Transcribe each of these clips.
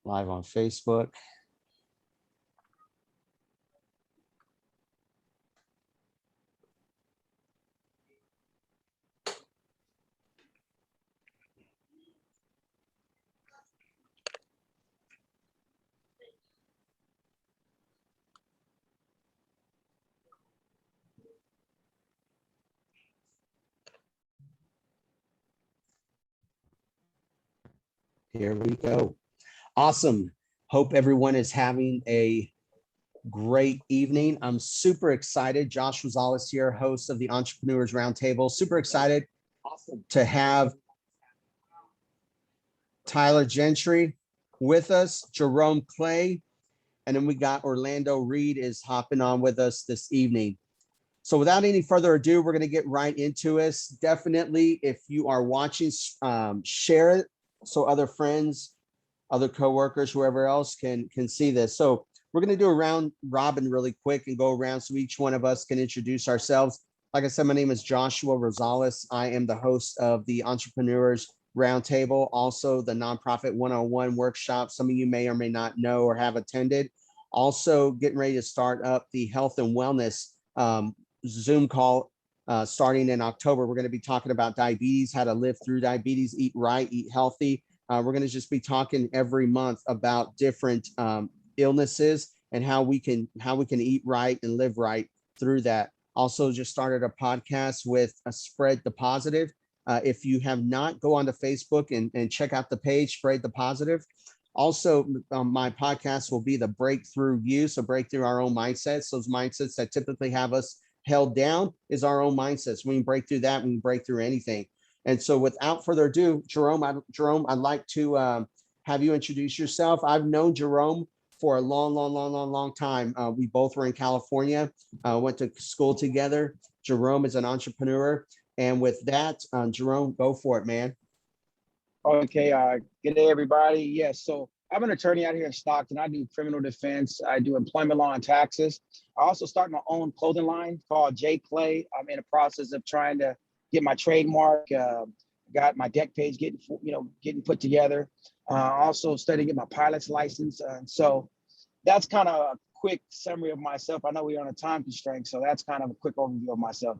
live on Facebook. Here we go. Awesome. Hope everyone is having a great evening. I'm super excited. Josh Rosales here, host of the Entrepreneurs Roundtable. Super excited to have Tylor Gentry with us, Jerome Clay, and then we got Orlando Reed is hopping on with us this evening. So without any further ado, we're going to get right into it. Definitely, if you are watching, share it so other friends, other coworkers, whoever else can see this. So we're going to do a round robin really quick and go around so each one of us can introduce ourselves. Like I said, my name is Joshua Rosales. I am the host of the Entrepreneurs Roundtable, also the Nonprofit 101 workshop. Some of you may or may not know or have attended. Also getting ready to start up the health and wellness Zoom call starting in October. We're going to be talking about diabetes, how to live through diabetes, eat right, eat healthy. We're going to just be talking every month about different illnesses and how we can eat right and live right through that. Also just started a podcast with a Spread the Positive. If you have not, go onto Facebook and check out the page, Spread the Positive. Also, my podcast will be the Break-Thru You. So break through our own mindsets, those mindsets that typically have us held down is our own mindsets. We can break through that, we can break through anything. And so without further ado, Jerome, I'd like to have you introduce yourself. I've known Jerome for a long time. We both were in California, went to school together. Jerome is an entrepreneur. And with that, Jerome, go for it, man. Okay, good day, everybody. Yes, so I'm an attorney out here in Stockton. I do criminal defense. I do employment law and taxes. I also started my own clothing line called J Clay. I'm in the process of trying to get my trademark. Got my deck page getting put together. Also studying to get my pilot's license. So that's kind of a quick summary of myself. I know we're on a time constraint, so that's kind of a quick overview of myself.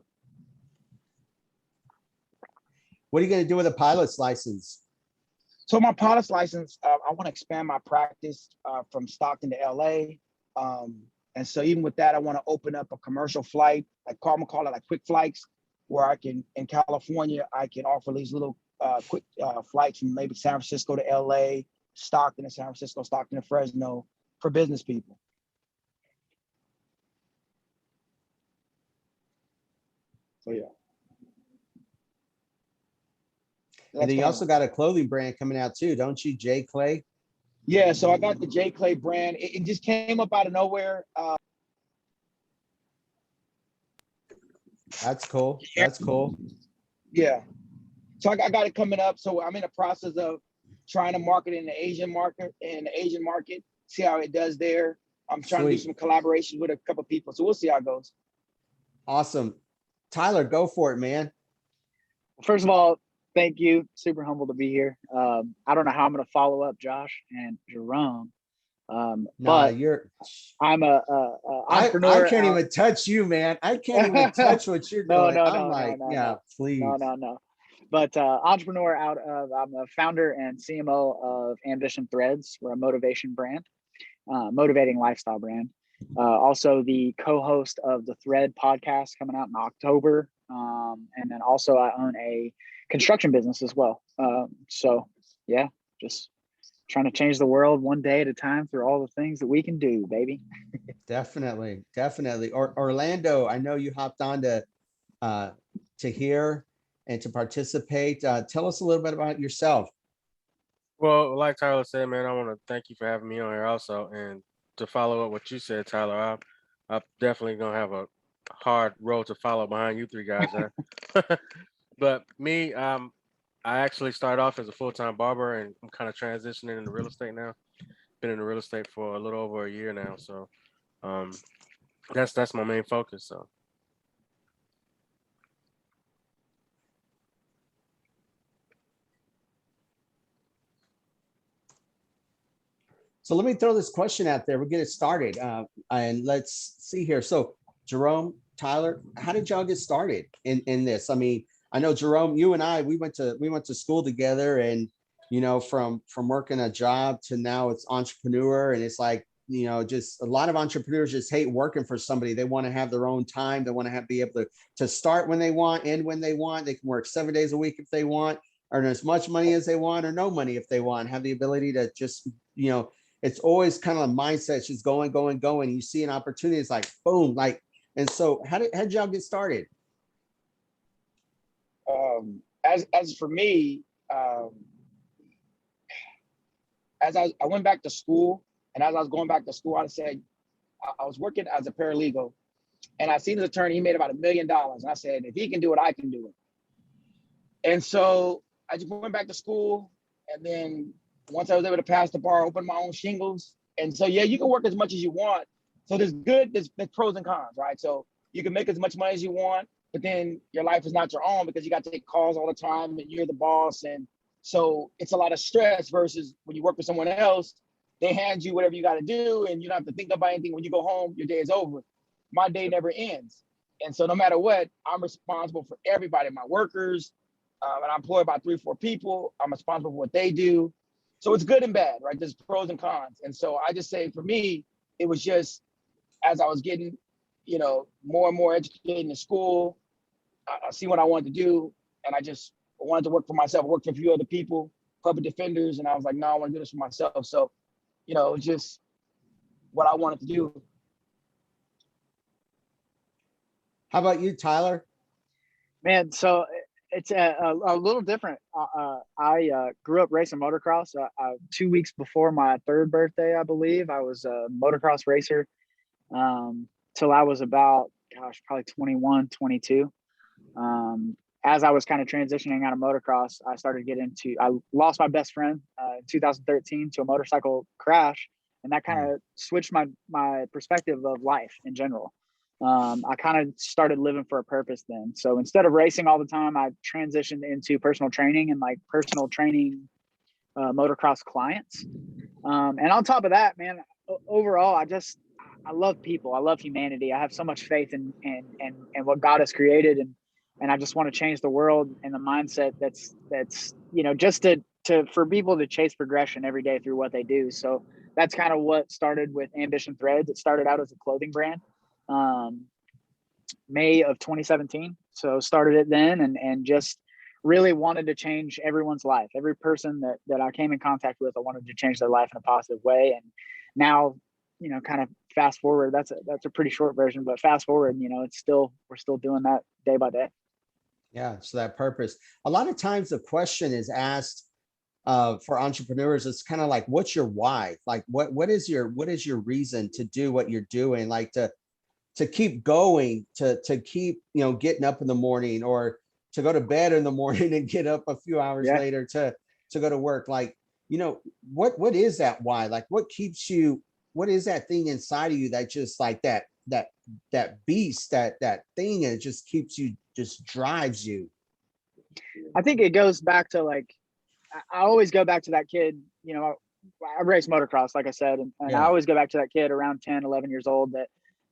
What are you going to do with a pilot's license? So my pilot's license, I want to expand my practice from Stockton to LA. And so even with that, I want to open up a commercial flight, like I'm gonna call it like quick flights, where I can, in California, I can offer these little quick flights from maybe San Francisco to LA, Stockton to San Francisco, Stockton to Fresno for business people. So yeah. And then you also got a clothing brand coming out too, don't you, J Clay? Yeah, so I got the J Clay brand. It just came up out of nowhere. That's cool. That's cool. Yeah. So I got it coming up. So I'm in the process of trying to market in the Asian market, see how it does there. I'm trying to do some collaborations with a couple of people. So we'll see how it goes. Awesome. Tylor, go for it, man. First of all, thank you. Super humble to be here. I don't know how I'm going to follow up Josh and Jerome. But I'm a entrepreneur. I can't even touch you, man. I can't even touch what you're doing. No, please. No. But entrepreneur I'm a founder and CMO of Ambition Threads. We're a motivation brand, motivating lifestyle brand. Also the co-host of the Thread podcast coming out in October. And then also I own a construction business as well. So yeah, just trying to change the world one day at a time through all the things that we can do, baby. Definitely. Orlando, I know you hopped on to hear and to participate. Tell us a little bit about yourself. Well, like Tylor said, man, I want to thank you for having me on here also. And to follow up what you said, Tylor, I'm definitely going to have a hard road to follow behind you three guys. But me, I actually started off as a full-time barber, and I'm kind of transitioning into real estate now. Been in real estate for a little over a year now, so that's my main focus. So. So let me throw this question out there. We'll get it started. And let's see here. So Jerome, Tylor, how did y'all get started in this? I mean, I know Jerome, you and I, we went to school together, and you know, from working a job to now it's entrepreneur. And it's like, you know, just a lot of entrepreneurs just hate working for somebody. They want to have their own time. They want to be able to start when they want, end when they want. They can work 7 days a week if they want, earn as much money as they want, or no money if they want, have the ability to just, you know, it's always kind of a mindset, just going. You see an opportunity, it's like, boom, like, and so how did y'all get started? As for me, as I went back to school, and as I was going back to school, I said, I was working as a paralegal, and I seen his attorney, he made about $1 million. And I said, if he can do it, I can do it. And so I just went back to school. And then once I was able to pass the bar, open my own shingles. And so, yeah, you can work as much as you want. So there's pros and cons, right? So you can make as much money as you want, but then your life is not your own because you got to take calls all the time and you're the boss. And so it's a lot of stress versus when you work for someone else, they hand you whatever you got to do and you don't have to think about anything. When you go home, your day is over. My day never ends. And so no matter what, I'm responsible for everybody, my workers, and I'm employed by 3 or 4 people. I'm responsible for what they do. So it's good and bad, right? There's pros and cons. And so I just say for me, it was just as I was getting, you know, more and more educated in school, I see what I wanted to do. And I just wanted to work for myself. I worked for a few other people, public defenders. And I was like, no, I want to do this for myself. So, you know, it was just what I wanted to do. How about you, Tylor? Man, so it's a little different. I grew up racing motocross. 2 weeks before my 3rd birthday, I believe, I was a motocross racer till I was about, probably 21, 22. As I was kind of transitioning out of motocross, I lost my best friend in 2013 to a motorcycle crash. And that kind of switched my perspective of life in general. I kind of started living for a purpose then. So instead of racing all the time, I transitioned into personal training and like personal training motocross clients. And on top of that, man, overall, I love people. I love humanity. I have so much faith in what God has created, and I just want to change the world and the mindset that's you know, just for people to chase progression every day through what they do. So that's kind of what started with Ambition Threads. It started out as a clothing brand. May of 2017. So started it then and just really wanted to change everyone's life. Every person that I came in contact with, I wanted to change their life in a positive way. And now, you know, kind of fast forward, that's a pretty short version, but fast forward, you know, we're still doing that day by day. Yeah. So that purpose, a lot of times the question is asked for entrepreneurs. It's kind of like, what's your why? Like, what is your reason to do what you're doing? Like to keep going, to keep, you know, getting up in the morning, or to go to bed in the morning and get up a few hours later to go to work. Like, you know, what is that why? Like, what keeps you, what is that thing inside of you that just like that beast, that thing, and it just keeps you, just drives you? I think it goes back to, like, I always go back to that kid, you know, I race motocross, like I said, and I always go back to that kid around 10, 11 years old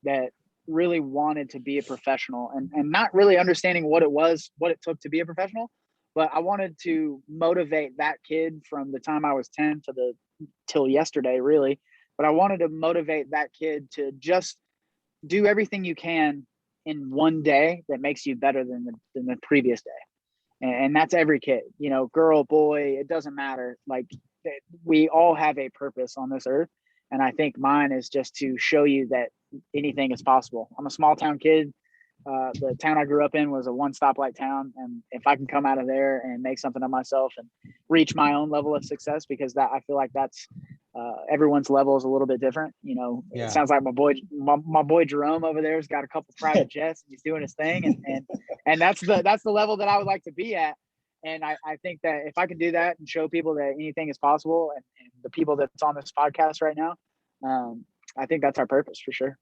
that really wanted to be a professional and not really understanding what it took to be a professional. But I wanted to motivate that kid from the time I was 10 till yesterday, really. But I wanted to motivate that kid to just do everything you can in one day that makes you better than the previous day. And that's every kid, you know, girl, boy, it doesn't matter. Like, we all have a purpose on this earth. And I think mine is just to show you that anything is possible. I'm a small town kid. The town I grew up in was a 1 stoplight town. And if I can come out of there and make something of myself and reach my own level of success, because I feel like that's everyone's level is a little bit different. You know, It sounds like my boy Jerome over there has got a couple private jets and he's doing his thing. And that's the level that I would like to be at. And I think that if I can do that and show people that anything is possible, and the people that's on this podcast right now, I think that's our purpose for sure.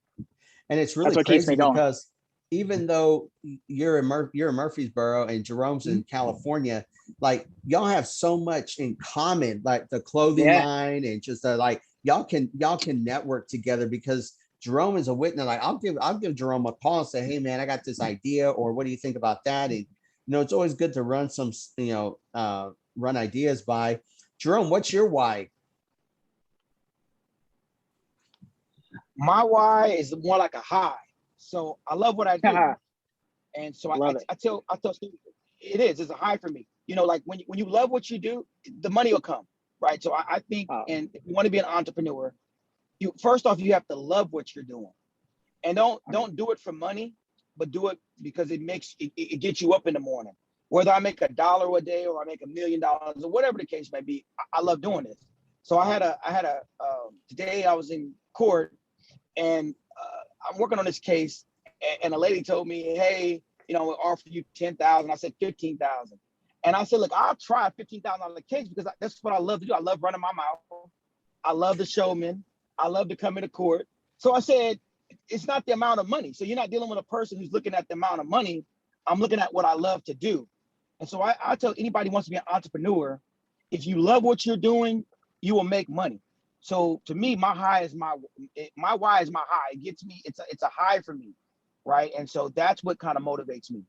And it's really crazy because even though you're in Murfreesboro and Jerome's in California, like, y'all have so much in common, like the clothing line and just like y'all can network together, because Jerome is a witness. Like I'll give Jerome a call and say, hey man, I got this idea, or what do you think about that? And it's always good to run some, run ideas by. Jerome, what's your why? My why is more like a high. So I love what I do. And so I tell students, it's a high for me. Like when you love what you do, the money will come, right? So I think, and if you want to be an entrepreneur, first off, you have to love what you're doing, and don't do it for money, but do it because it gets you up in the morning. Whether I make $1 a day or I make $1 million or whatever the case may be, I love doing this. So I had a today I was in court, and I'm working on this case, and a lady told me, hey, we'll offer you 10,000. I said 15,000. And I said, look, I'll try $15,000 case because that's what I love to do. I love running my mouth. I love the showman. I love to come into court. So I said, it's not the amount of money. So you're not dealing with a person who's looking at the amount of money. I'm looking at what I love to do. And so I tell anybody who wants to be an entrepreneur, if you love what you're doing, you will make money. So to me, my why is my high. It gets me, it's a high for me, right? And so that's what kind of motivates me.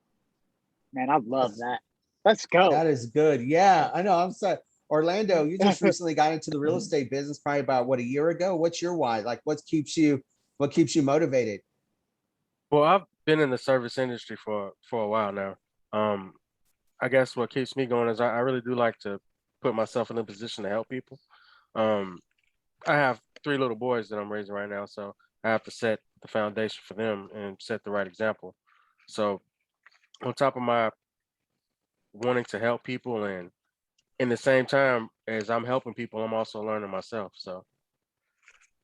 Man, I love that. Let's go. That is good. Yeah, I know. I'm sorry. Orlando, you just recently got into the real estate business, probably about a year ago. What's your why? Like what keeps you motivated? Well, I've been in the service industry for a while now. I guess what keeps me going is I really do like to put myself in a position to help people. I have 3 little boys that I'm raising right now, so I have to set the foundation for them and set the right example. So on top of my wanting to help people, and in the same time as I'm helping people, I'm also learning myself. So,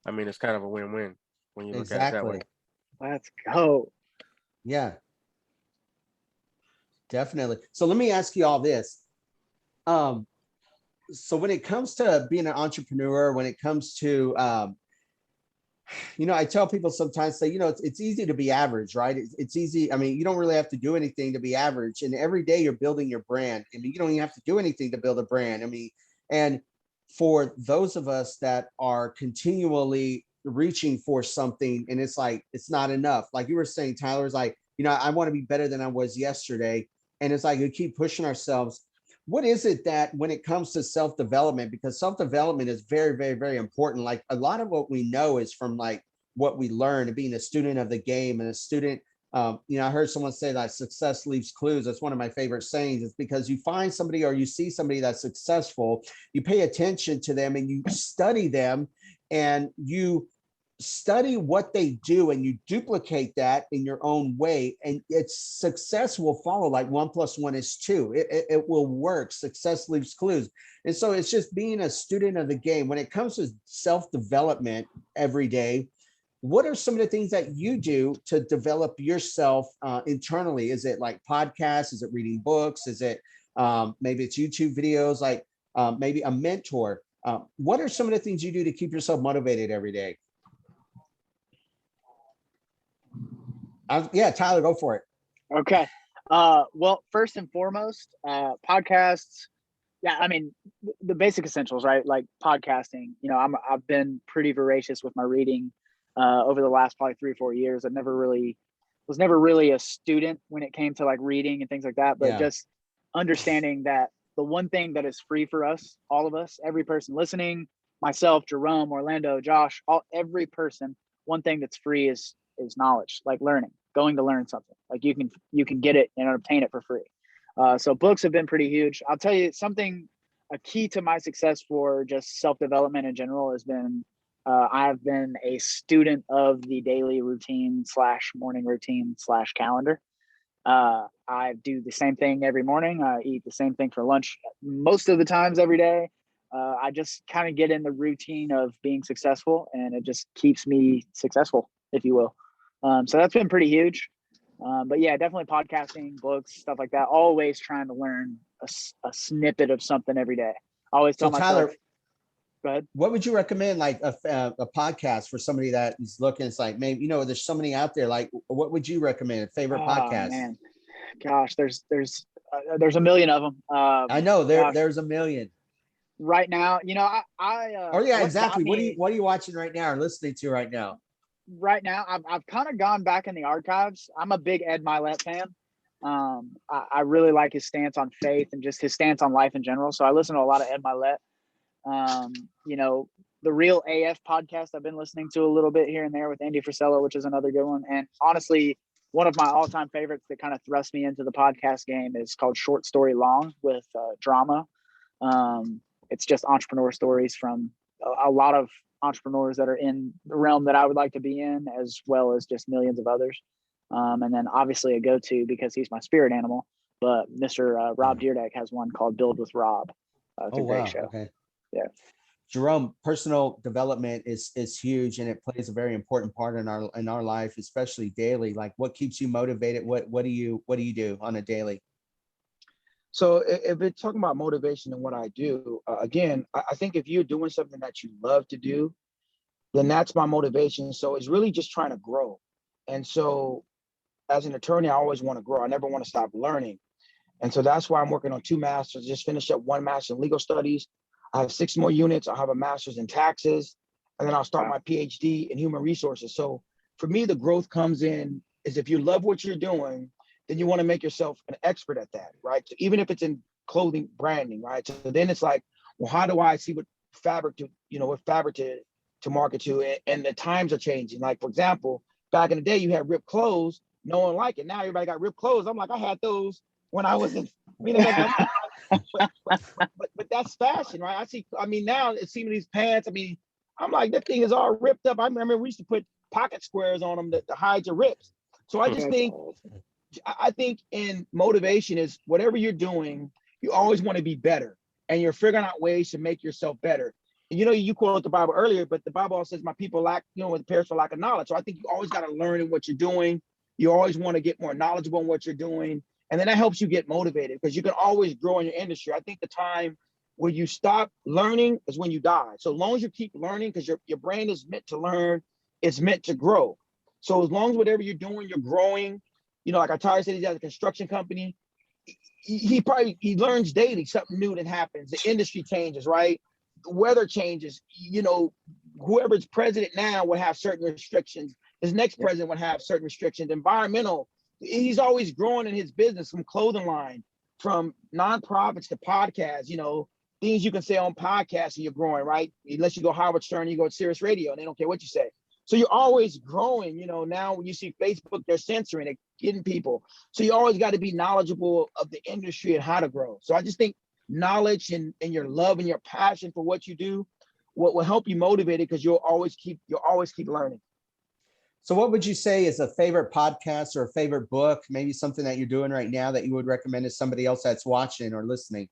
I mean, it's kind of a win-win when you look at it that way. Let's go. Yeah, definitely. So let me ask you all this. So when it comes to being an entrepreneur, when it comes to, I tell people sometimes, say, it's easy to be average, right? It's easy. I mean, you don't really have to do anything to be average. And every day you're building your brand. I mean, you don't even have to do anything to build a brand. I mean, and for those of us that are continually reaching for something, and it's like, it's not enough. Like you were saying, Tyler, is like, I want to be better than I was yesterday. And it's like, we keep pushing ourselves. What is it that when it comes to self-development, because self-development is very, very, very important. Like a lot of what we know is from like what we learn and being a student of the game and a student. I heard someone say that success leaves clues. That's one of my favorite sayings. It's because you find somebody or you see somebody that's successful, you pay attention to them and you study them, and you study what they do and you duplicate that in your own way, and its success will follow. Like 1 + 1 is 2. It will work. Success leaves clues. And so it's just being a student of the game. When it comes to self-development every day, what are some of the things that you do to develop yourself internally? Is it like podcasts? Is it reading books? Is it maybe it's YouTube videos, like maybe a mentor? What are some of the things you do to keep yourself motivated every day? Yeah, Tyler, go for it. Okay. Well, first and foremost, podcasts. Yeah, I mean, the basic essentials, right? Like podcasting. I've been pretty voracious with my reading over the last probably 3 or 4 years. I was never really a student when it came to like reading and things like that, but just understanding that the one thing that is free for us, all of us, every person listening, myself, Jerome, Orlando, Josh, every person, one thing that's free is knowledge, like learning, going to learn something. Like you can get it and obtain it for free. So books have been pretty huge. I'll tell you something, a key to my success for just self-development in general has been, I've been a student of the daily routine / morning routine / calendar. I do the same thing every morning. I eat the same thing for lunch most of the times every day. I just kind of get in the routine of being successful, and it just keeps me successful, if you will. So that's been pretty huge. But yeah, definitely podcasting, books, stuff like that. Always trying to learn a snippet of something every day. Always tell myself. Tyler, go ahead. What would you recommend, like a podcast for somebody that is looking? It's like, maybe, there's so many out there. Like, what would you recommend? A favorite podcast? Man, gosh, there's a million of them. I know there's a million. right now, Oh yeah, what exactly. got What me are you watching right now or listening to right now? right now, I've kind of gone back in the archives. I'm a big Ed Milet fan. I really like his stance on faith and just his stance on life in general. So I listen to a lot of Ed Milet. The Real AF podcast I've been listening to a little bit here and there with Andy Frisella, which is another good one. And honestly, one of my all-time favorites that kind of thrust me into the podcast game is called Short Story Long with Drama. It's just entrepreneur stories from a lot of entrepreneurs that are in the realm that I would like to be in, as well as just millions of others. And then obviously a go-to because he's my spirit animal. But Mr. Rob Deerdeck has one called Build with Rob. It's a great show. Okay. Yeah. Jerome, personal development is huge, and it plays a very important part in our life, especially daily. Like, what keeps you motivated? What do you do on a daily? So if we're talking about motivation and what I do, again, I think if you're doing something that you love to do, then that's my motivation. So it's really just trying to grow. And so as an attorney, I always want to grow. I never want to stop learning. And so that's why I'm working on 2 masters, just finished up 1 master in legal studies. I have 6 more units. I'll have a master's in taxes, and then I'll start my PhD in human resources. So for me, the growth comes in is if you love what you're doing, then you want to make yourself an expert at that, right? So even if it's in clothing branding, right? So then it's like, well, how do I see what fabric to market to? And the times are changing. Like, for example, back in the day, you had ripped clothes. No one liked it. Now everybody got ripped clothes. I'm like, I had those when I was in, but that's fashion, right? Now it's seeing these pants. I'm like, that thing is all ripped up. I remember we used to put pocket squares on them to hide your rips. So I think in motivation is whatever you're doing, you always want to be better, and you're figuring out ways to make yourself better. And you quoted the Bible earlier, but the Bible also says, my people lack, with perish for lack of knowledge. So I think you always got to learn in what you're doing. You always want to get more knowledgeable in what you're doing. And then that helps you get motivated because you can always grow in your industry. I think the time where you stop learning is when you die. So as long as you keep learning, because your brain is meant to learn, it's meant to grow. So as long as whatever you're doing, you're growing. Like Tyler said, he's at a construction company. He learns daily something new that happens. The industry changes, right? The weather changes. Whoever's president now will have certain restrictions. His next president would have certain restrictions. Environmental. He's always growing in his business, from clothing line, from nonprofits to podcasts, things you can say on podcasts and you're growing, right? Unless you go Howard Stern, you go to Sirius Radio and they don't care what you say. So you're always growing, now when you see Facebook, they're censoring, they're getting people. So you always got to be knowledgeable of the industry and how to grow. So I just think knowledge and your love and your passion for what you do, what will help you motivated, because you'll always keep learning. So what would you say is a favorite podcast or a favorite book, maybe something that you're doing right now that you would recommend to somebody else that's watching or listening?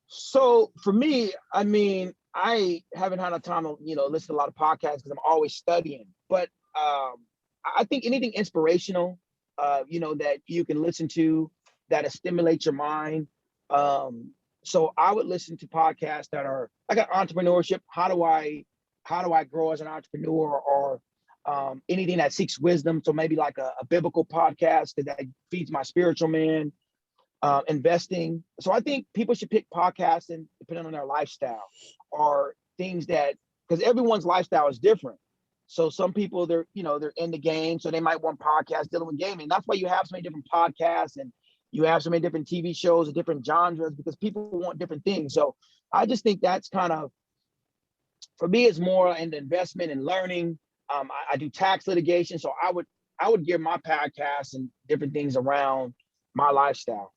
So for me, I haven't had a time to, listen to a lot of podcasts because I'm always studying. But I think anything inspirational, that you can listen to that stimulates your mind. So I would listen to podcasts that are like entrepreneurship. How do I grow as an entrepreneur, or anything that seeks wisdom? So maybe like a biblical podcast that feeds my spiritual man. Investing. So I think people should pick podcasts and depending on their lifestyle, or things because everyone's lifestyle is different. So some people they're in the game, so they might want podcasts dealing with gaming. That's why you have so many different podcasts and you have so many different TV shows and different genres, because people want different things. So I just think that's kind of, for me, it's more in the investment and learning. I do tax litigation, so I would gear my podcast and different things around my lifestyle.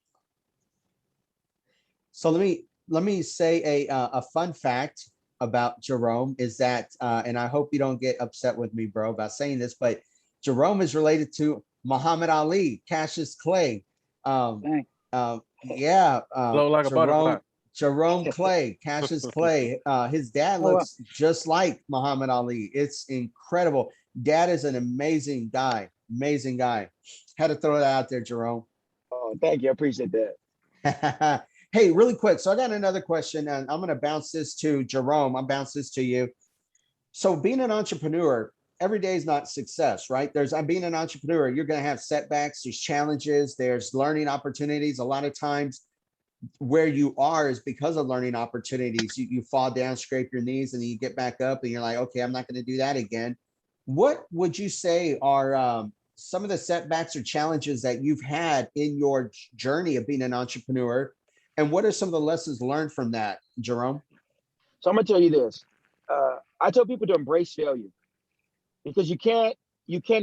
So let me say a fun fact about Jerome is that, and I hope you don't get upset with me, bro, about saying this, but Jerome is related to Muhammad Ali, Cassius Clay. Blow like a butterfly. Jerome Clay, Cassius Clay. His dad looks just like Muhammad Ali. It's incredible. Dad is an amazing guy. Amazing guy. Had to throw that out there, Jerome. Oh, thank you. I appreciate that. Hey, really quick. So I got another question, and I'm going to bounce this to Jerome. I'll bounce this to you. So being an entrepreneur, every day is not success, right? Being an entrepreneur, you're going to have setbacks, there's challenges, there's learning opportunities. A lot of times where you are is because of learning opportunities. You fall down, scrape your knees, and then you get back up and you're like, okay, I'm not going to do that again. What would you say are some of the setbacks or challenges that you've had in your journey of being an entrepreneur? And what are some of the lessons learned from that, Jerome? So I'm gonna tell you this. I tell people to embrace failure, because you can't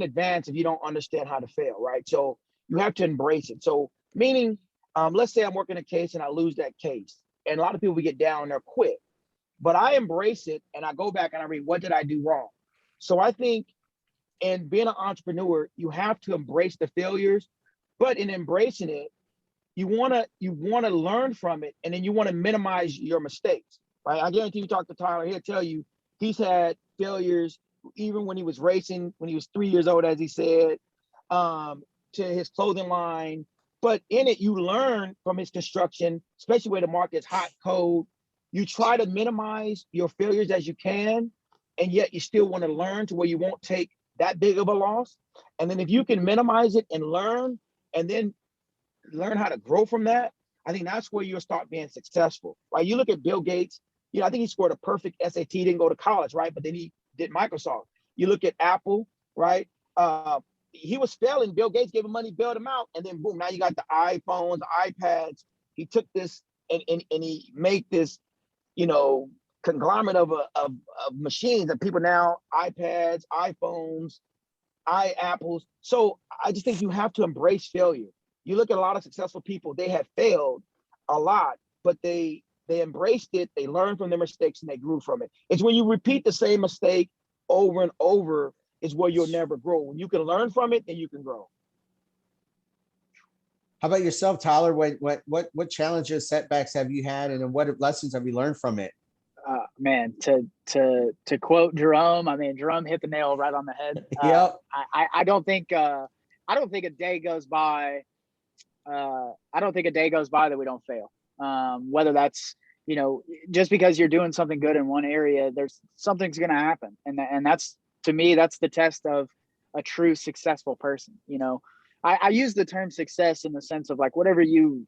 advance if you don't understand how to fail, right? So you have to embrace it. So meaning, let's say I'm working a case and I lose that case, and a lot of people, we get down and they're quit. But I embrace it and I go back and I read, what did I do wrong? So I think in being an entrepreneur, you have to embrace the failures, but in embracing it, you wanna learn from it, and then you want to minimize your mistakes, right? I guarantee you talk to Tylor, he'll tell you he's had failures even when he was racing, when he was 3 years old, as he said, to his clothing line. But in it, you learn from his construction, especially where the market's hot, cold. You try to minimize your failures as you can, and yet you still want to learn to where you won't take that big of a loss. And then if you can minimize it and learn, and then learn how to grow from that, I think that's where you'll start being successful, right? You look at Bill Gates, I think he scored a perfect SAT, didn't go to college, right? But then he did Microsoft. You look at Apple, right? He was failing. Bill Gates gave him money, bailed him out, and then boom, now you got the iPhones, iPads. He took this and he made this, conglomerate of machines that people now, iPads, iPhones, Apples. So I just think you have to embrace failure. You look at a lot of successful people, they have failed a lot, but they embraced it, they learned from their mistakes, and they grew from it. It's when you repeat the same mistake over and over is where you'll never grow. When you can learn from it, then you can grow. How about yourself, Tylor? What challenges, setbacks have you had, and what lessons have you learned from it? Man, to quote Jerome, I mean, Jerome hit the nail right on the head. Yep. I don't think a day goes by. I don't think a day goes by that we don't fail. Whether that's, just because you're doing something good in one area, there's something's going to happen. And that's, to me, that's the test of a true successful person. I use the term success in the sense of like, whatever you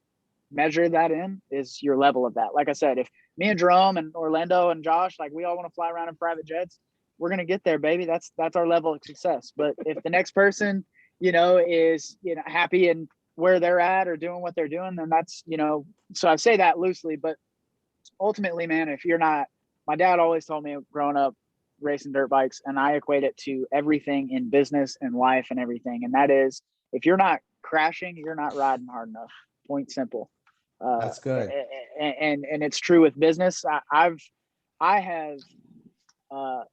measure that in is your level of that. Like I said, if me and Jerome and Orlando and Josh, like we all want to fly around in private jets, we're going to get there, baby. That's our level of success. But if the next person, is, happy and where they're at or doing what they're doing, then that's, so I say that loosely, but ultimately, man, if you're not, my dad always told me growing up racing dirt bikes, and I equate it to everything in business and life and everything. And that is, if you're not crashing, you're not riding hard enough. Point simple. That's good. And it's true with business. I have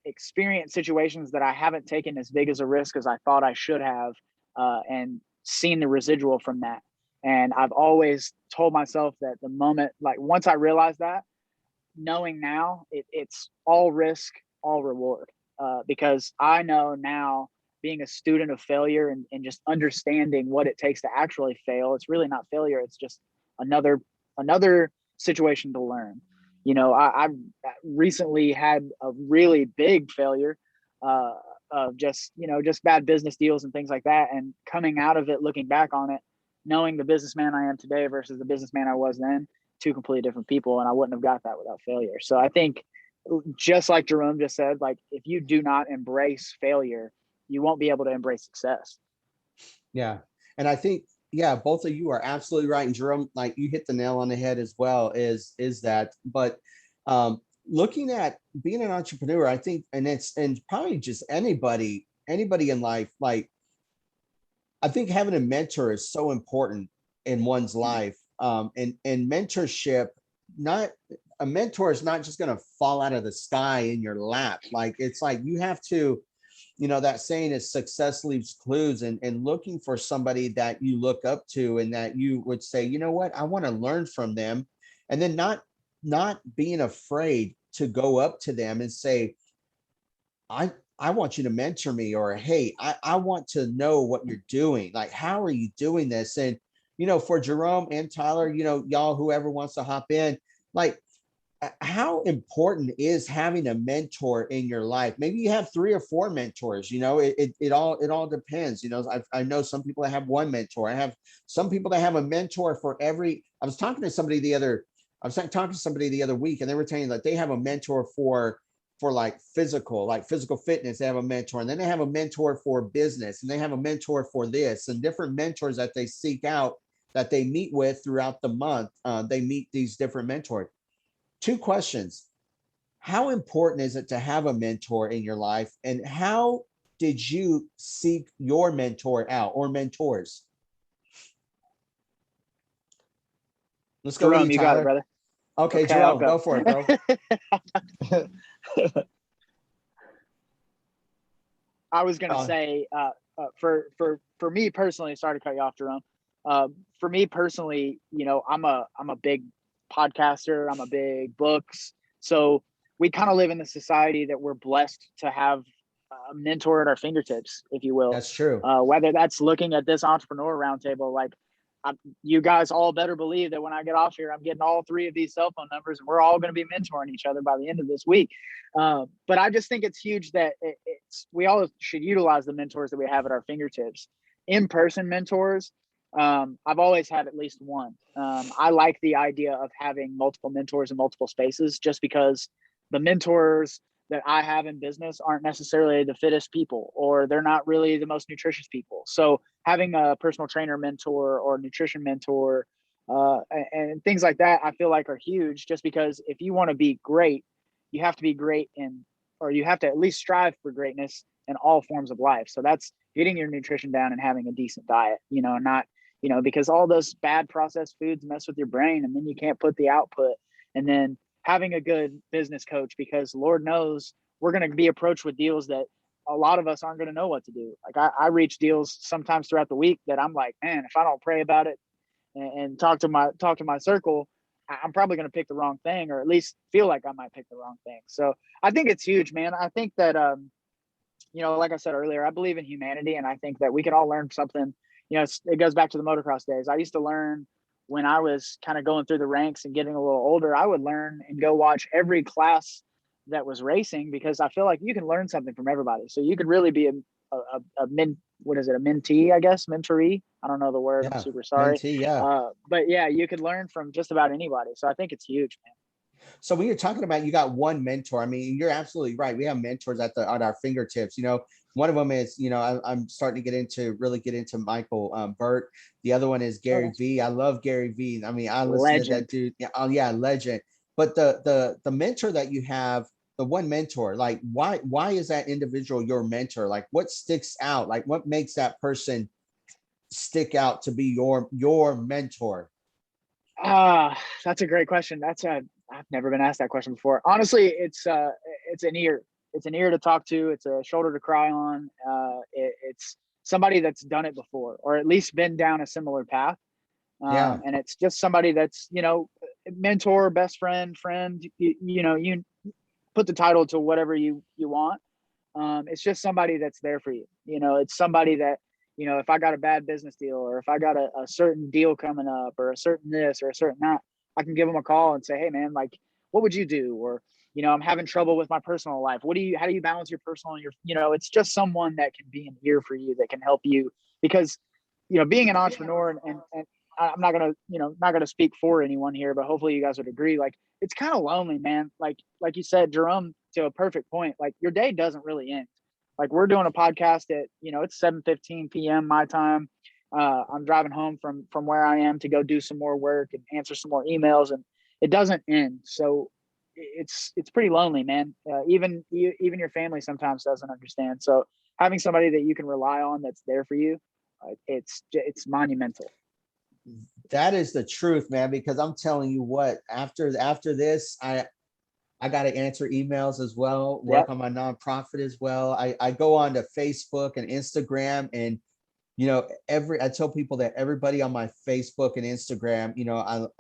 experienced situations that I haven't taken as big as a risk as I thought I should have, and seen the residual from that. And I've always told myself that the moment, like once I realized that, knowing now it's all risk, all reward, because I know now, being a student of failure and just understanding what it takes to actually fail, it's really not failure. It's just another situation to learn. I recently had a really big failure, of just bad business deals and things like that. And coming out of it, looking back on it, knowing the businessman I am today versus the businessman I was then, two completely different people. And I wouldn't have got that without failure. So I think, just like Jerome just said, like if you do not embrace failure, you won't be able to embrace success. Yeah. And I think, yeah, both of you are absolutely right. And Jerome, like you hit the nail on the head as well, is that, but looking at being an entrepreneur, I think, and probably just anybody in life, like I think having a mentor is so important in one's life. And mentorship, a mentor is not just going to fall out of the sky in your lap. Like, it's like, you have to, that saying is success leaves clues, and looking for somebody that you look up to and that you would say, you know what, I want to learn from them. And then not being afraid to go up to them and say, I want you to mentor me, or, hey, I want to know what you're doing. Like, how are you doing this? And, for Jerome and Tylor, y'all, whoever wants to hop in, like, how important is having a mentor in your life? Maybe you have 3 or 4 mentors, it all depends. I know some people that have one mentor. I have some people that have a mentor for every. I was talking to somebody the other week, and they were telling that they have a mentor for like physical fitness. They have a mentor, and then they have a mentor for business, and they have a mentor for this, and different mentors that they seek out, that they meet with throughout the month. They meet these different mentors. 2 questions. How important is it to have a mentor in your life? And how did you seek your mentor out, or mentors? Let's go with Jerome, you, you got it, Tyler. brother. Okay, Jerome, go for it, bro. I was gonna say, for me personally, sorry to cut you off, Jerome. For me personally, I'm a big podcaster. I'm a big books. So we kind of live in the society that we're blessed to have a mentor at our fingertips, if you will. That's true. Whether that's looking at this entrepreneur roundtable, like you guys all better believe that when I get off here, I'm getting all 3 of these cell phone numbers, and we're all going to be mentoring each other by the end of this week. But I just think it's huge that we all should utilize the mentors that we have at our fingertips. In-person mentors, I've always had at least one. I like the idea of having multiple mentors in multiple spaces, just because the mentors that I have in business aren't necessarily the fittest people, or they're not really the most nutritious people. So having a personal trainer mentor or nutrition mentor and things like that, I feel like are huge, just because if you want to be great, you have to be great or you have to at least strive for greatness in all forms of life. So that's getting your nutrition down and having a decent diet, not, because all those bad processed foods mess with your brain, and then you can't put the output. And then having a good business coach, because Lord knows we're going to be approached with deals that a lot of us aren't going to know what to do. Like I reach deals sometimes throughout the week that I'm like, man, if I don't pray about it and talk to my circle, I'm probably going to pick the wrong thing, or at least feel like I might pick the wrong thing. So I think it's huge, man. I think that, like I said earlier, I believe in humanity, and I think that we can all learn something. It goes back to the motocross days. I used to learn when I was kind of going through the ranks and getting a little older. I would learn and go watch every class that was racing, because I feel like you can learn something from everybody. So you could really be a mentee, I guess, mentoree. I don't know the word. Yeah, I'm super sorry. mentee, yeah. But yeah, you could learn from just about anybody. So I think it's huge, man. So when you're talking about you got one mentor, I mean, you're absolutely right. We have mentors at our fingertips. One of them is, I'm starting to really get into Michael Burt. The other one is Gary V. I love Gary V. I mean, I listen to that dude. Yeah, legend. But the mentor that you have, the one mentor, like why is that individual your mentor? Like what sticks out? Like what makes that person stick out to be your mentor? That's a great question. I've never been asked that question before. Honestly, it's an ear. It's an ear to talk to. It's a shoulder to cry on. It's somebody that's done it before, or at least been down a similar path. Yeah. And it's just somebody that's, mentor, best friend, you put the title to whatever you want. It's just somebody that's there for you. It's somebody that, if I got a bad business deal, or if I got a certain deal coming up, or a certain this or a certain that, I can give them a call and say, hey man, like, what would you do? Or, I'm having trouble with my personal life. How do you balance your personal and your, it's just someone that can be an ear for you, that can help you, because, being an entrepreneur, and I'm not gonna speak for anyone here, but hopefully you guys would agree. Like, it's kind of lonely, man. Like you said, Jerome, to a perfect point, like your day doesn't really end. Like we're doing a podcast at, it's 7:15 p.m. my time. I'm driving home from where I am to go do some more work and answer some more emails, and it doesn't end. So it's pretty lonely, man. Even your family sometimes doesn't understand. So having somebody that you can rely on, that's there for you, it's monumental. That is the truth, man, because I'm telling you what, after this, I got to answer emails as well, work on my nonprofit as well. I go on to Facebook and Instagram, and I tell people that everybody on my Facebook and Instagram,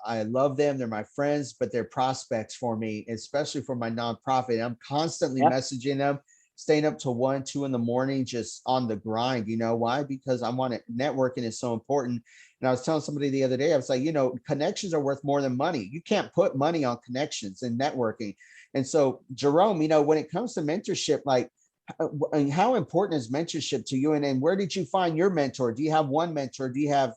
I love them. They're my friends, but they're prospects for me, especially for my nonprofit. I'm constantly messaging them. staying up till 1, 2 in the morning, just on the grind. You know why? Because I want it. Networking is so important. And I was telling somebody the other day, I was like, connections are worth more than money. You can't put money on connections and networking. And so, Jerome, when it comes to mentorship, like, how important is mentorship to you? And where did you find your mentor? Do you have one mentor? Do you have,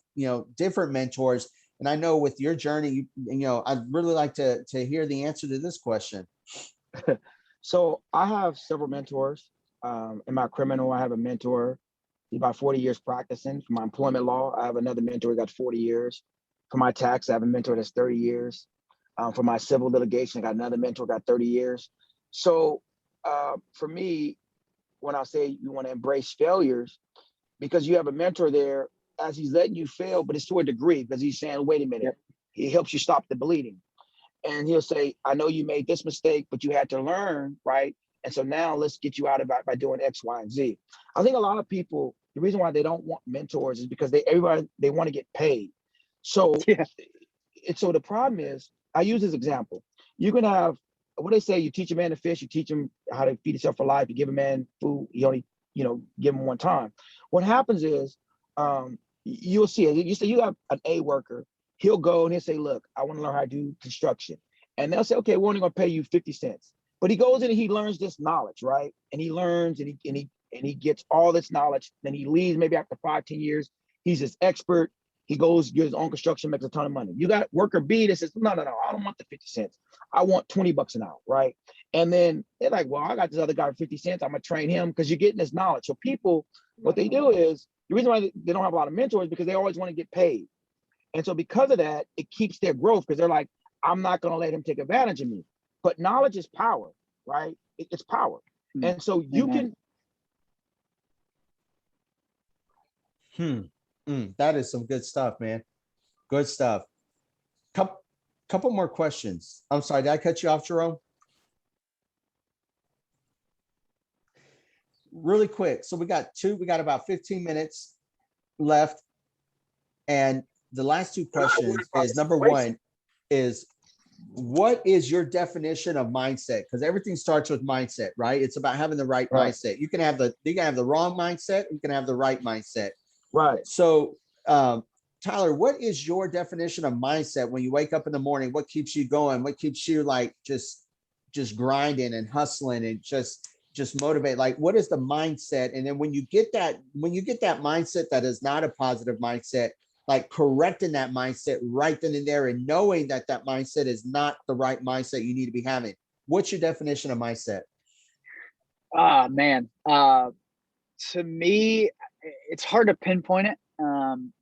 different mentors? And I know with your journey, I'd really like to hear the answer to this question. So I have several mentors. In my criminal, I have a mentor. He's about 40 years practicing. For my employment law, I have another mentor who got 40 years. For my tax, I have a mentor that's 30 years. For my civil litigation, I got another mentor got 30 years. So for me, when I say you want to embrace failures, because you have a mentor there, as he's letting you fail, but it's to a degree, because he's saying, wait a minute, Yep. He helps you stop the bleeding. And he'll say, I know you made this mistake, but you had to learn, right? And so now let's get you out of it by doing X, Y, and Z. I think a lot of people, the reason why they don't want mentors is because they want to get paid. So, Yeah. So the problem is, I use this example. You can have, what they say, you teach a man to fish, you teach him how to feed himself for life, you give a man food, you only, give him one time. What happens is, you'll see it. You say you have an A worker, he'll go and he'll say, look, I want to learn how to do construction. And they'll say, okay, we're only going to pay you 50 cents. But he goes in and he learns this knowledge, right? And he learns and he gets all this knowledge. Then he leaves maybe after 5-10 years. He's this expert. He goes, gets his own construction, makes a ton of money. You got worker B that says, no, I don't want the 50 cents. I want $20 an hour, right? And then they're like, well, I got this other guy for 50 cents. I'm going to train him, because you're getting this knowledge. So people, what they do is, the reason why they don't have a lot of mentors is because they always want to get paid. And so because of that, it keeps their growth, because they're like, I'm not going to let him take advantage of me. But knowledge is power, right? It's power. And so you can. That is some good stuff, man. Good stuff. Couple more questions. I'm sorry, did I cut you off, Jerome? Really quick. So we got about 15 minutes left. And the last two questions is, number one is, what is your definition of mindset? Because everything starts with mindset, right? It's about having the right mindset. You can have the wrong mindset, you can have the right mindset. Right. So Tylor, what is your definition of mindset when you wake up in the morning? What keeps you going? What keeps you like just grinding and hustling and just motivate? Like, what is the mindset? And then when you get that mindset that is not a positive mindset, like correcting that mindset right then and there, and knowing that mindset is not the right mindset you need to be having. What's your definition of mindset? Man, to me, it's hard to pinpoint it.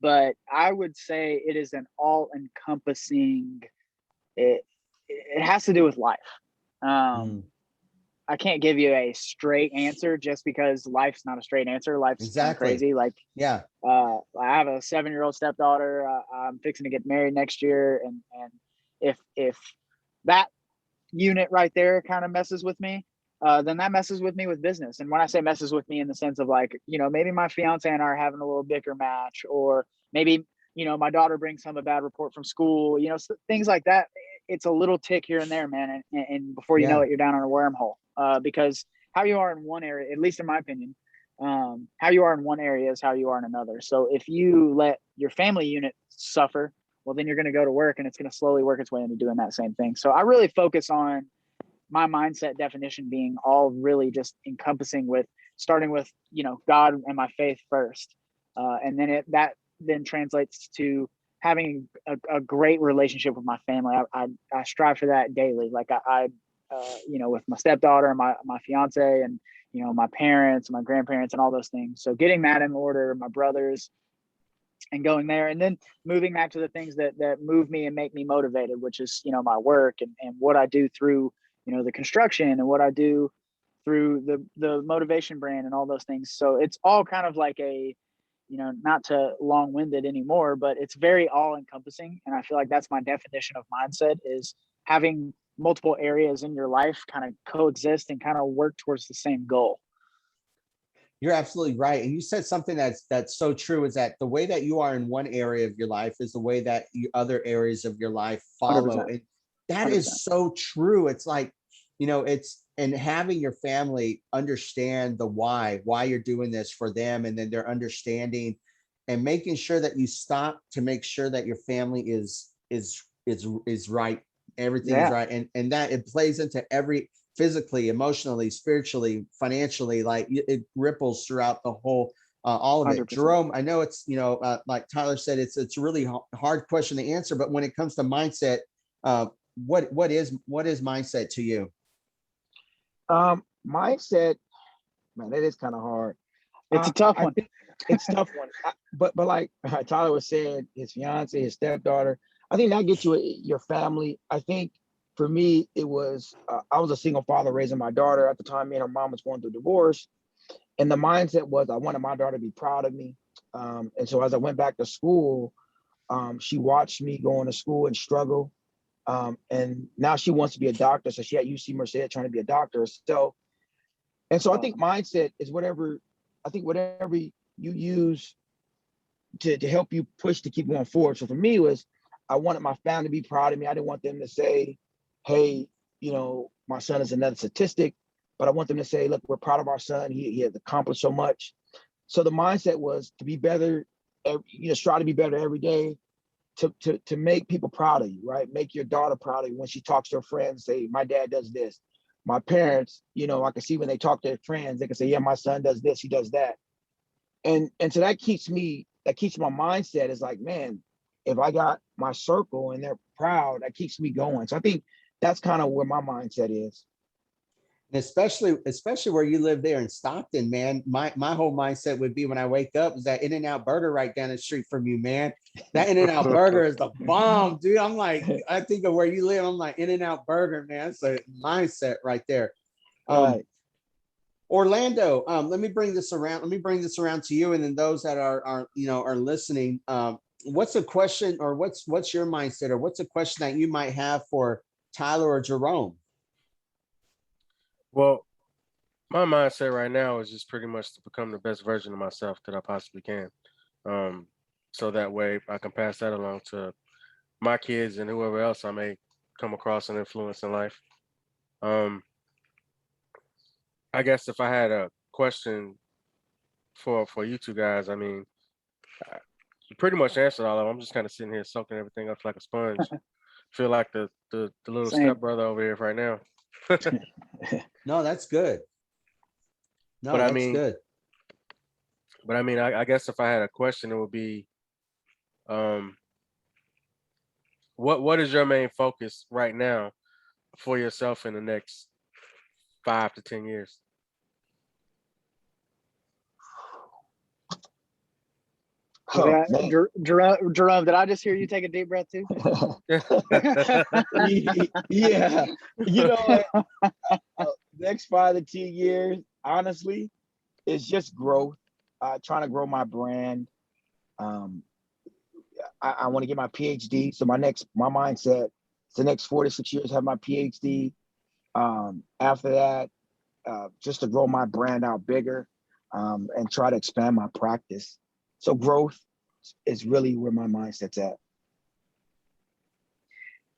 But I would say it is an all-encompassing, it has to do with life. I can't give you a straight answer just because life's not a straight answer. Life's kind of crazy. Like, yeah. I have a 7-year-old stepdaughter. I'm fixing to get married next year. And if that unit right there kind of messes with me, then that messes with me with business. And when I say messes with me in the sense of like, maybe my fiance and I are having a little bicker match, or maybe, my daughter brings home a bad report from school, things like that. It's a little tick here and there, man. And before you know it, you're down on a wormhole, because how you are in one area, at least in my opinion, how you are in one area is how you are in another. So if you let your family unit suffer, well, then you're going to go to work and it's going to slowly work its way into doing that same thing. So I really focus on my mindset definition being all really just encompassing with starting with, God and my faith first. And then that then translates to having a great relationship with my family. I strive for that daily. Like I with my stepdaughter and my fiance and, my parents, my grandparents and all those things. So getting that in order, my brothers, and going there, and then moving back to the things that move me and make me motivated, which is, my work and what I do through, the construction, and what I do through the motivation brand and all those things. So it's all kind of like a, not to long-winded anymore, but it's very all encompassing. And I feel like that's my definition of mindset, is having multiple areas in your life kind of coexist and kind of work towards the same goal. You're absolutely right. And you said something that's so true, is that the way that you are in one area of your life is the way that other areas of your life follow. 100%. And that 100%. is so true. It's like, it's, and having your family understand the why you're doing this for them, and then they're understanding and making sure that you stop to make sure that your family is right. Everything is Yeah. right. And that it plays into every, physically, emotionally, spiritually, financially, like it ripples throughout the whole, all of it. 100%. Jerome, I know it's, like Tylor said, it's a really hard question to answer, but when it comes to mindset, what is mindset to you? Mindset, man, that is kind of hard. It's a tough one. It's a tough one. But like Tylor was saying, his fiance, his stepdaughter, I think that gets you your family. I think for me, it was, I was a single father raising my daughter at the time. Me and her mom was going through divorce. And the mindset was I wanted my daughter to be proud of me. And so as I went back to school, she watched me going to school and struggle. And now she wants to be a doctor. So she at UC Merced trying to be a doctor. So I think mindset is whatever you use to help you push to keep going forward. So for me, it was, I wanted my family to be proud of me. I didn't want them to say, hey, my son is another statistic, but I want them to say, look, we're proud of our son. He has accomplished so much. So the mindset was to be better, strive to be better every day, to make people proud of you, right? Make your daughter proud of you when she talks to her friends, say, my dad does this. My parents, I can see when they talk to their friends, they can say, yeah, my son does this, he does that. And so that keeps my mindset is like, man, if I got my circle and they're proud, that keeps me going. So I think that's kind of where my mindset is. And especially where you live there in Stockton, man, my whole mindset would be when I wake up is that In-N-Out Burger right down the street from you, man. That In-N-Out Burger is the bomb, dude. I'm like, I think of where you live. I'm like, In-N-Out Burger, man. It's a mindset right there. Right. Orlando, let me bring this around to you, and then those that are listening. What's a question, or what's your mindset, or what's a question that you might have for Tylor or Jerome? Well, my mindset right now is just pretty much to become the best version of myself that I possibly can. So that way I can pass that along to my kids and whoever else I may come across and influence in life. I guess if I had a question for you two guys, I mean, you pretty much answered all of them. I'm just kind of sitting here soaking everything up like a sponge. Feel like the little Same. stepbrother over here right now. No, that's good. No, But I that's mean, good. But I mean, I guess if I had a question, it would be, what is your main focus right now for yourself in the next 5 to 10 years? Jerome, did I just hear you take a deep breath too? Yeah. Next 5 to 10 years, honestly, it's just growth. Trying to grow my brand. I want to get my PhD. So my mindset, the next 4 to 6 years, have my PhD. After that, just to grow my brand out bigger, and try to expand my practice. So growth is really where my mindset's at.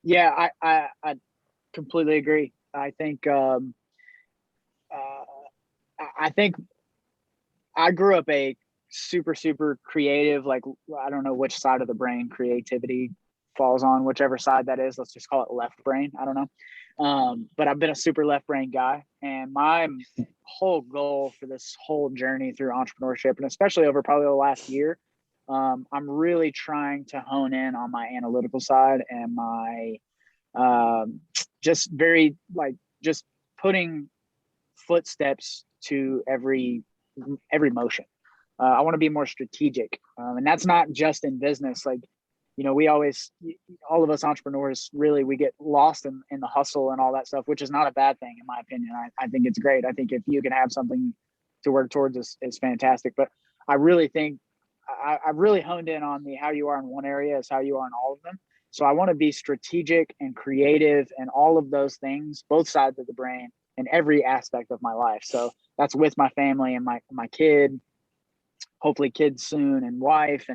Yeah, I completely agree. I think I grew up a super creative, like, I don't know which side of the brain creativity falls on, whichever side that is. Let's just call it left brain. I don't know. But I've been a super left brain guy, and my whole goal for this whole journey through entrepreneurship, and especially over probably the last year, I'm really trying to hone in on my analytical side and my just putting footsteps to every motion. I want to be more strategic, and that's not just in business. Like, we always, all of us entrepreneurs, really, we get lost in the hustle and all that stuff, which is not a bad thing in my opinion. I think it's great. I think if you can have something to work towards is fantastic. But I really think I've really honed in on how you are in one area is how you are in all of them. So I want to be strategic and creative and all of those things, both sides of the brain, in every aspect of my life. So that's with my family and my kid, hopefully kids soon, and wife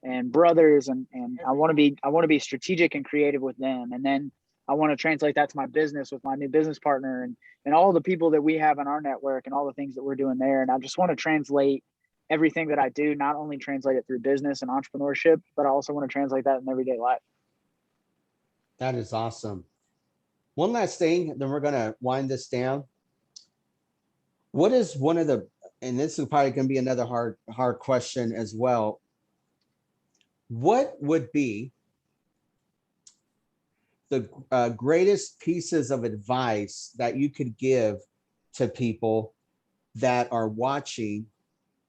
and brothers, and I want to be strategic and creative with them. And then I want to translate that to my business with my new business partner and all the people that we have in our network and all the things that we're doing there. And I just want to translate everything that I do, not only translate it through business and entrepreneurship, but I also want to translate that in everyday life. That is awesome. One last thing, then we're going to wind this down. What is one of the, and this is probably going to be another hard question as well. What would be the greatest pieces of advice that you could give to people that are watching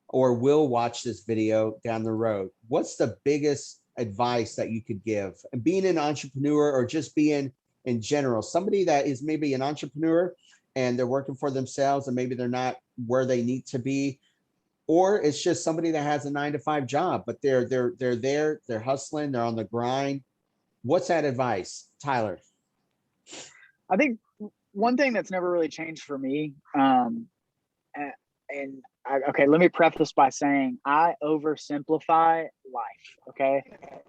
or will watch this video down the road? What's the biggest advice that you could give? And being an entrepreneur or just being in general, somebody that is maybe an entrepreneur and they're working for themselves and maybe they're not where they need to be, or it's just somebody that has a 9-to-5 job, but they're there, they're hustling, they're on the grind. What's that advice, Tylor? I think one thing that's never really changed for me, okay, let me preface by saying I oversimplify life. Okay,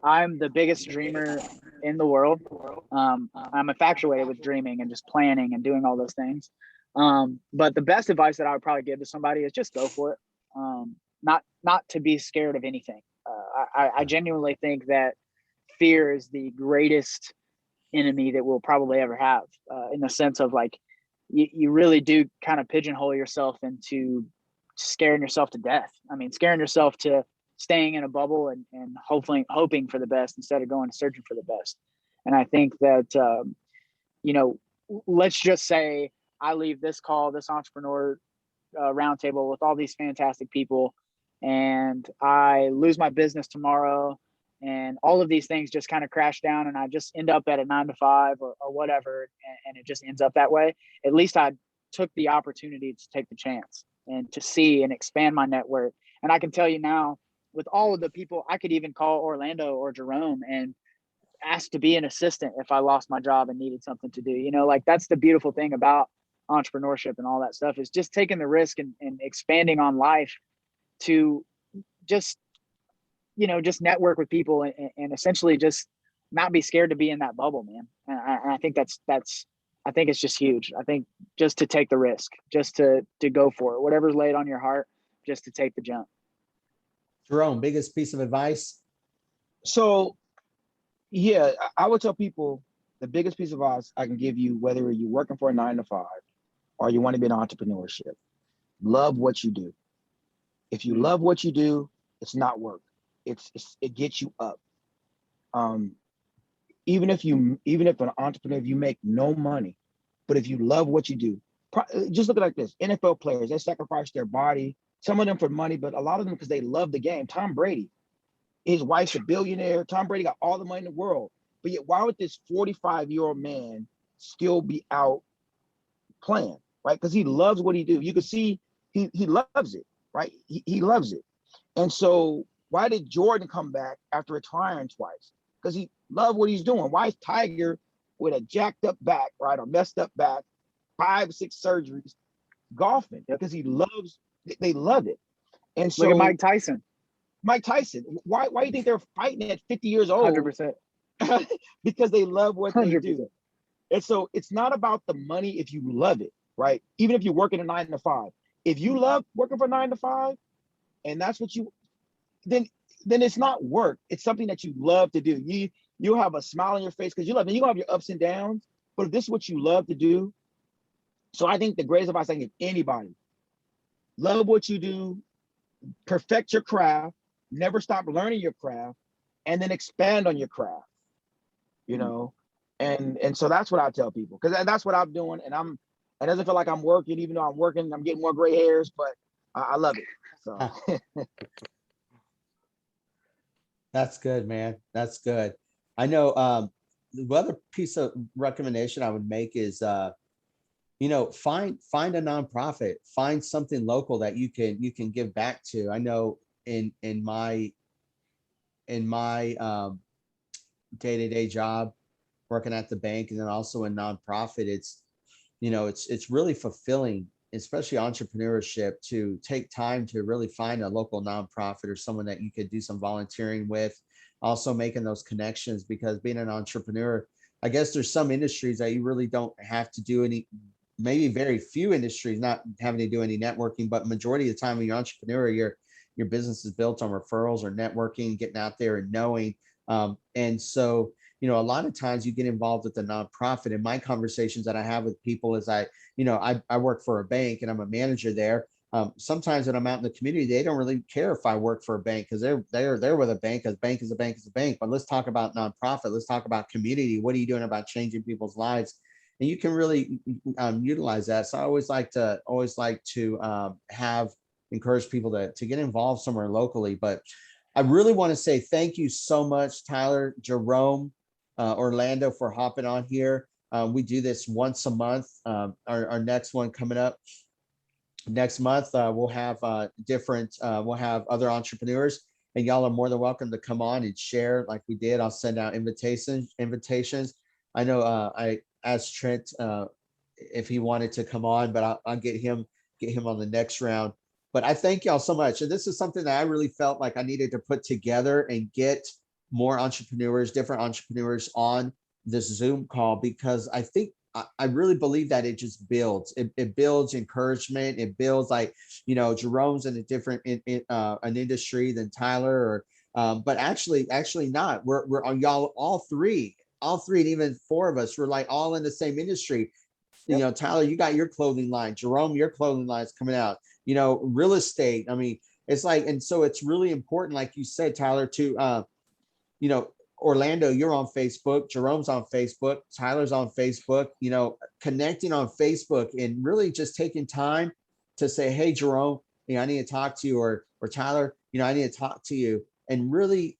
I'm the biggest dreamer in the world. I'm infatuated with dreaming and just planning and doing all those things. But the best advice that I would probably give to somebody is just go for it. Not to be scared of anything. I genuinely think that fear is the greatest enemy that we'll probably ever have, in the sense of like, you really do kind of pigeonhole yourself into scaring yourself to death. I mean, scaring yourself to staying in a bubble and hoping for the best instead of going searching for the best. And I think that, let's just say I leave this call, this entrepreneur roundtable with all these fantastic people, and I lose my business tomorrow, and all of these things just kind of crash down, and I just end up at a 9-to-5 or whatever, and it just ends up that way. At least I took the opportunity to take the chance and to see and expand my network. And I can tell you now, with all of the people, I could even call Orlando or Jerome and ask to be an assistant if I lost my job and needed something to do. Like that's the beautiful thing about entrepreneurship and all that stuff, is just taking the risk and expanding on life to just network with people and essentially just not be scared to be in that bubble, man. And I think I think it's just huge. I think just to take the risk, just to go for it, whatever's laid on your heart, just to take the jump. Jerome, biggest piece of advice? So, yeah, I would tell people the biggest piece of advice I can give you, whether you're working for a 9-to-5 or you want to be in entrepreneurship, love what you do. If you love what you do, it's not work. It gets you up. Even if an entrepreneur, if you make no money, but if you love what you do, just look at it like this: NFL players, they sacrifice their body, some of them for money, but a lot of them because they love the game. Tom Brady, his wife's a billionaire. Tom Brady got all the money in the world, but yet why would this 45-year-old man still be out playing, right? Because he loves what he do. You can see he loves it, right? He loves it. And so why did Jordan come back after retiring twice? Because he loved what he's doing. Why is Tiger with a jacked up back, right, or messed up back, 5-6 surgeries, golfing? Because he loves, they love it. And so look at Mike Tyson. Why do you think they're fighting at 50 years old? 100%. Because they love what 100%. they do. And so it's not about the money if you love it, right? Even if you're working a 9-to-5. If you love working for 9-to-5, and that's what you, then it's not work. It's something that you love to do. You'll have a smile on your face because you love it. You're gonna have your ups and downs, but if this is what you love to do. So I think the greatest advice I can give anybody: love what you do, perfect your craft, never stop learning your craft, and then expand on your craft. And so that's what I tell people, because that's what I'm doing. And it doesn't feel like I'm working, even though I'm working. I'm getting more gray hairs, but I love it. So. That's good, man. That's good. I know the other piece of recommendation I would make is find a nonprofit, find something local that you can give back to. I know in my day-to-day job, working at the bank and then also in nonprofit, it's really fulfilling, especially entrepreneurship, to take time to really find a local nonprofit or someone that you could do some volunteering with, also making those connections, because being an entrepreneur, I guess there's some industries that you really don't have to do any, maybe very few industries not having to do any networking, but majority of the time when you're an entrepreneur, your business is built on referrals or networking, getting out there and knowing. And so, you know, a lot of times you get involved with the nonprofit. In my conversations that I have with people is I work for a bank and I'm a manager there. Sometimes when I'm out in the community, they don't really care if I work for a bank because they're with a bank. A bank is a bank is a bank. But let's talk about nonprofit. Let's talk about community. What are you doing about changing people's lives? And you can really utilize that. So I always like to have encourage people to get involved somewhere locally. But I really want to say thank you so much, Tylor, Jerome, Orlando, for hopping on here. We do this once a month. Our next one coming up next month, we'll have we'll have other entrepreneurs, and y'all are more than welcome to come on and share like we did. I'll send out invitations. I know I asked Trent if he wanted to come on, but I'll get him on the next round. But I thank y'all so much. And this is something that I really felt like I needed to put together and get more entrepreneurs, different entrepreneurs on this Zoom call, because I think I really believe that it just builds. It builds encouragement. It builds, like, you know, Jerome's in a different an industry than Tylor, or but actually not. We're on y'all all three, and even four of us. We're like all in the same industry. You know, Tylor, you got your clothing line. Jerome, your clothing line is coming out. You know, real estate. I mean, it's like, and so it's really important, like you said, Tylor, to you know, Orlando, you're on Facebook, Jerome's on Facebook, Tylor's on Facebook, you know, connecting on Facebook and really just taking time to say, hey, Jerome, you know, I need to talk to you, or Tylor, you know, I need to talk to you, and really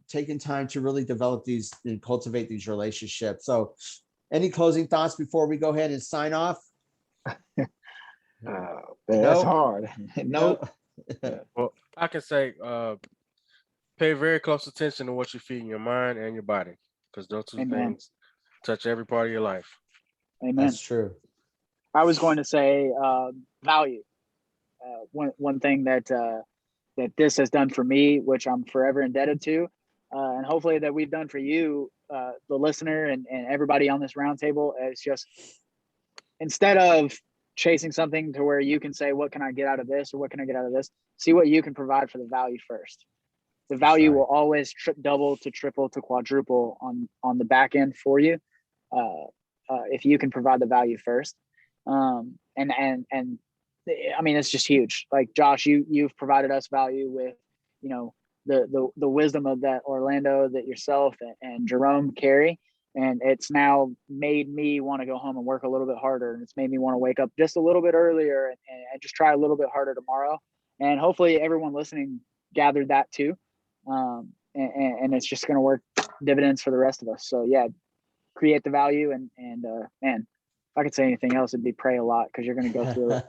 taking time to really develop these and cultivate these relationships. So any closing thoughts before we go ahead and sign off? That's hard. No. Well, I can say, pay very close attention to what you feed in your mind and your body, because those two things touch every part of your life. Amen. That's true. I was going to say value. One thing that this has done for me, which I'm forever indebted to, and hopefully that we've done for you, the listener, and everybody on this roundtable, is just, instead of chasing something to where you can say, what can I get out of this, or what can I get out of this, see what you can provide for the value first. The value will always double to triple to quadruple on the back end for you, if you can provide the value first. And I mean, it's just huge. Like, Josh, you've provided us value with, you know, the wisdom of that Orlando, that yourself and Jerome carry, and it's now made me want to go home and work a little bit harder, and it's made me want to wake up just a little bit earlier and just try a little bit harder tomorrow. And hopefully everyone listening gathered that too. And it's just going to work dividends for the rest of us. So yeah, create the value, and man, if I could say anything else, it'd be pray a lot, because you're going to go through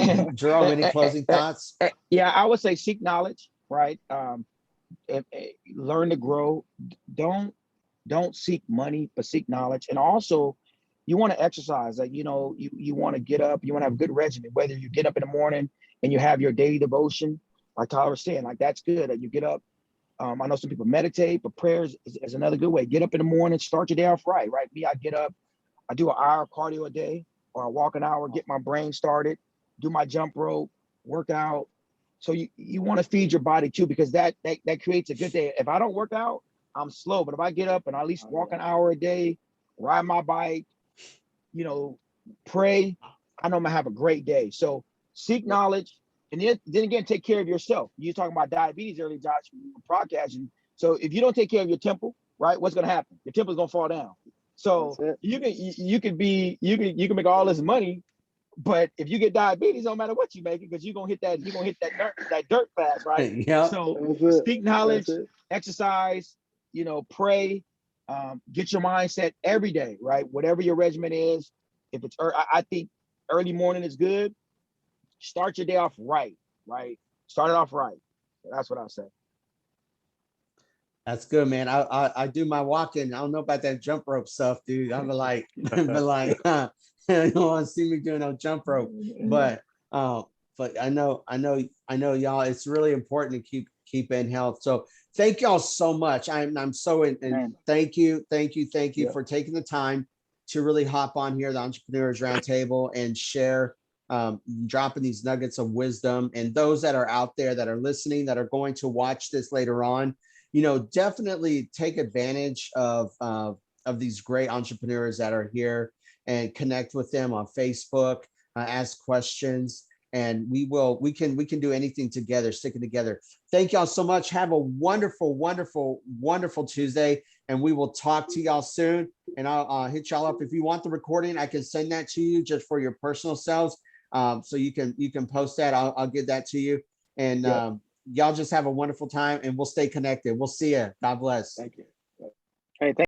it. Jerome, any closing thoughts? Yeah, I would say seek knowledge, right? Learn to grow. Don't seek money, but seek knowledge. And also, you want to exercise. Like, you know, you want to get up, you want to have a good regimen, whether you get up in the morning and you have your daily devotion, like Tylor was saying, like, that's good that you get up. I know some people meditate, but prayers is another good way. Get up in the morning, start your day off right? Me, I get up, I do an hour of cardio a day, or I walk an hour, get my brain started, do my jump rope, work out. So you want to feed your body too, because that creates a good day. If I don't work out, I'm slow. But if I get up and I at least walk an hour a day, ride my bike, you know, pray, I know I'm gonna have a great day. So seek knowledge. And then again, take care of yourself. You talking about diabetes earlier, Josh, podcasting. So if you don't take care of your temple, right, what's going to happen? Your temple's going to fall down. So you can make all this money, but if you get diabetes, no matter what you make it, because you're gonna hit that dirt fast, right? Yeah. So speak knowledge, exercise, you know, pray, get your mindset every day, right? Whatever your regimen is. If it's I think early morning is good. Start your day off right? Start it off right. So that's what I'll say. That's good, man. I do my walking. I don't know about that jump rope stuff, dude. I'm like, you don't want to see me doing no jump rope, but I know, y'all. It's really important to keep in health. So thank y'all so much. I'm so and Man. thank you Yeah. for taking the time to really hop on here, the Entrepreneurs Roundtable, and share, dropping these nuggets of wisdom. And those that are out there that are listening, that are going to watch this later on, you know, definitely take advantage of these great entrepreneurs that are here, and connect with them on Facebook, ask questions, and we can do anything together, sticking together. Thank y'all so much. Have a wonderful, wonderful, wonderful Tuesday, and we will talk to y'all soon. And I'll hit y'all up if you want the recording. I can send that to you just for your personal selves, so you can post that. I'll give that to you, and y'all just have a wonderful time, and we'll stay connected. We'll see you. God bless. Thank you. Hey, thank